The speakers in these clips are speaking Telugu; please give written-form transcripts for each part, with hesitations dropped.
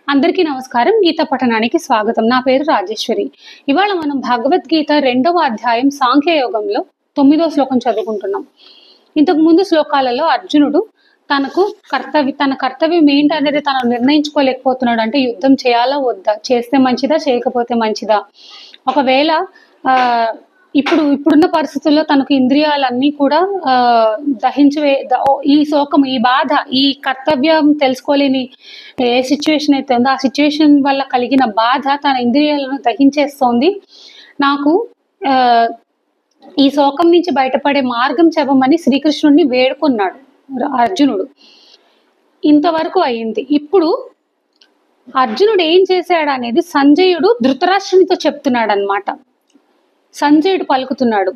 అందరికీ నమస్కారం. గీత పఠనానికి స్వాగతం. నా పేరు రాజేశ్వరి. ఇవాళ మనం భగవద్గీత 2వ అధ్యాయం సాంఖ్యయోగంలో 9వ శ్లోకం చదువుకుంటున్నాం. ఇంతకు ముందు శ్లోకాలలో అర్జునుడు తన కర్తవ్యం ఏంటనేది తను నిర్ణయించుకోలేకపోతున్నాడు. అంటే యుద్ధం చేయాలా వద్దా, చేస్తే మంచిదా చేయకపోతే మంచిదా, ఒకవేళ ఇప్పుడున్న పరిస్థితుల్లో తనకు ఇంద్రియాలన్నీ కూడా ఈ శోకం, ఈ బాధ, ఈ కర్తవ్యం తెలుసుకోలేని ఏ సిచ్యువేషన్ అయితే ఉందో ఆ సిచ్యువేషన్ వల్ల కలిగిన బాధ తన ఇంద్రియాలను దహించేస్తోంది. నాకు ఈ శోకం నుంచి బయటపడే మార్గం చెప్పమని శ్రీకృష్ణుడిని వేడుకున్నాడు అర్జునుడు. ఇంతవరకు అయింది. ఇప్పుడు అర్జునుడు ఏం చేశాడు అనేది సంజయుడు ధృతరాష్ట్రునితో చెప్తున్నాడు అన్నమాట. సంజయుడు పలుకుతున్నాడు.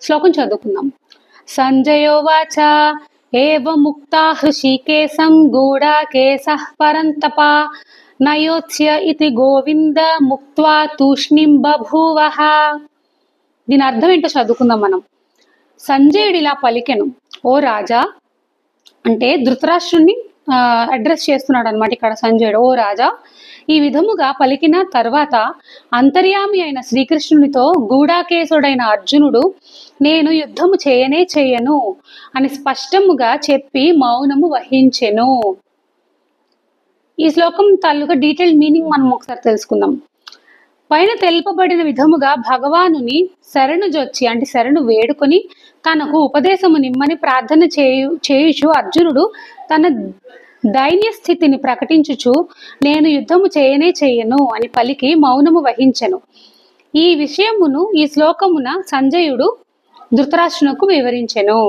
శ్లోకం చదువుకుందాం. సంజయోవాచ ఏవ ముక్తా హృషికేశం గూఢాకేశః పరంతప నయోత్స్య ఇతి గోవింద ముక్త్వా తూష్ణిం బభూవః. దీని అర్థం ఏంటో చదువుకుందాం మనం. సంజయుడు ఇలా పలికెను, ఓ రాజా, అంటే ధృతరాష్ట్రుని అడ్రస్ చేస్తున్నాడు అనమాట ఇక్కడ సంజయుడు. ఓ రాజా, ఈ విధముగా పలికిన తర్వాత అంతర్యామి అయిన శ్రీకృష్ణునితో గూఢాకేశుడైన అర్జునుడు నేను యుద్ధము చేయను అని స్పష్టముగా చెప్పి మౌనము వహించెను. ఈ శ్లోకం తాలూకా డీటెయిల్ మీనింగ్ మనం ఒకసారి తెలుసుకుందాం. పైన తెలుపబడిన విధముగా భగవానుని శరణు జొచ్చి, అంటే శరణు వేడుకొని తనకు ఉపదేశము నిమ్మని ప్రార్థన చేయుచు అర్జునుడు తన దైన్య స్థితిని ప్రకటించుచు నేను యుద్ధము చేయను అని పలికి మౌనము వహించెను. ఈ విషయమును ఈ శ్లోకమున సంజయుడు ధృతరాష్ట్రునకు వివరించెను.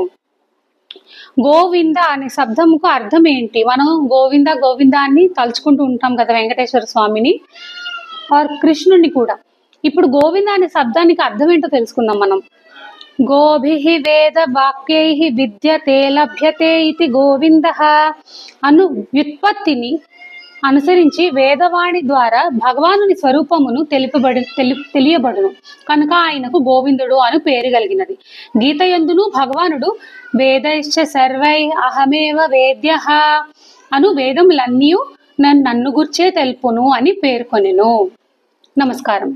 గోవింద అనే శబ్దముకు అర్థం ఏంటి? మనం గోవింద గోవింద అని తలుచుకుంటూ ఉంటాం కదా వెంకటేశ్వర స్వామిని, ఆర్ కృష్ణుని కూడా. ఇప్పుడు గోవింద అనే శబ్దానికి అర్థం ఏంటో తెలుసుకుందాం మనం. గోభిః వేద వాక్యైః విద్యతే లభ్యతే ఇతి గోవిందః అను వ్యుత్పత్తిని అనుసరించి వేదవాణి ద్వారా భగవానుని స్వరూపమును తెలియబడును కనుక ఆయనకు గోవిందుడు అను పేరు కలిగినది. గీతయందును భగవానుడు వేదైశ్చ సర్వై అహమేవ వేద్యః అను వేదములన్నీ నన్ను గుర్చే తెలుపును అని పేర్కొనెను. నమస్కారం.